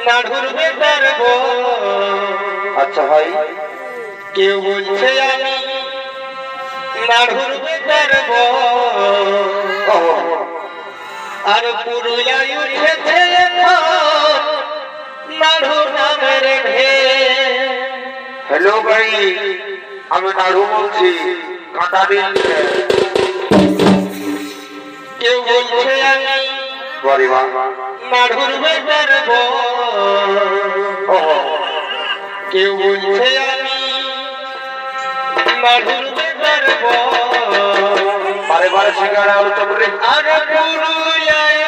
নাড়ুর better বউ। আচ্ছা ভাই, কেউ বলছে আমি নাড়ুর বেটার বউ, আর পুরুলিয়ায় উঠেছে এখন নাড়ু নামের ঢেউ। হ্যালো ভাই, আমি নাড়ু বলছি, কাঁটা দিন। কেউ বলছে আমি নাড়ুর বেটার বউ, কেউ বলছে আমি নাড়ুর বেটার বউ। বারে বারে সিঙ্গারা আলু চপ রে। আর পুরুলিয়ায়